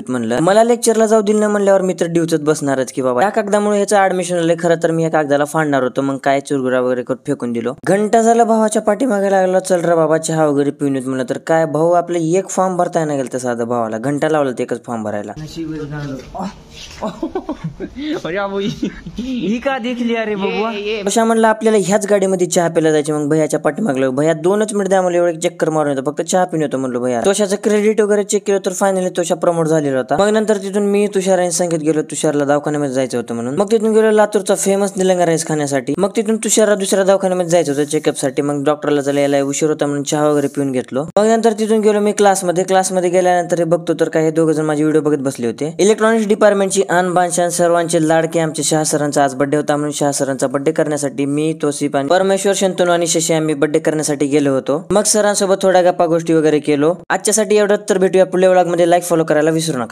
म्हणलं मला लेक्चरला जाऊ दिलं नाही म्हणल्यावर मी तर डिवचत बसणारच की बाबा. या कागदामुळे ह्याचं ऍडमिशन आलंय. खरं तर मी या कागदाला फाडणार होतो, मग काय चुरगुरा वगैरे करून फेकून दिलो. घंटा झाला भावाच्या पाठीमागे लागला, चल रे बाबा चहा वगैरे पिऊन येत म्हणलं. तर काय भाऊ आपलं एक फॉर्म भरता नाही गेलं तर साधं भावाला घंटा लावला ते एकच फॉर्म भरायला. ही का देखली अरे बघू. अशा म्हणलं आपल्याला ह्याच गाडीमध्ये चहा प्यायला जायचे. मग भैयाच्या पाठीमागलं भैया 2च मिनिट द्या मला, एवढं चक्कर मारून येतो फक्त चहा पिऊन येतो म्हणलो. भैया तोशाचं क्रेडिट वगैरे चेक केलं तर फायनली तोशा प्रमोट झालेला होता. मग नंतर तिथून मी तुषार सांगित गेलो तुषारला दवाखान्यामध्ये जायचं होतं म्हणून. मग तिथून गेलो लातूरचा फेमस निलंगा राईस खाण्यासाठी. मग तिथून तुषारला दुसऱ्या दवाखान्यामध्ये जायचं होतं चेकअप साठी. मग डॉक्टरला जरा यायला उशीर होता म्हणून चहा वगैरे पिऊन घेतलो. मग नंतर तिथून गेलो मी क्लासमध्ये गेल्यानंतर बघतो तर काही दोघ जण माझे व्हिडिओ बघत बसले होते. इलेक्ट्रॉनिक्स डिपार्टमेंटची आणबान शान सर्वांचे लाडके आमचे शाह सरांचा आज बर्थडे होता म्हणून शाह सरांचा बर्थडे करण्यासाठी मी तोसिफ आणि परमेश्वर शंतनू आणि शशी आम्ही बर्थडे करण्यासाठी गेलो होतो. मग सरांसोबत थोड्या गप्पा गोष्टी वगैरे केलो. आजच्यासाठी एवढंच, तर भेटूया पुढल्या व्लॉग मध्ये. लाईक फॉलो करायला विसरू नका.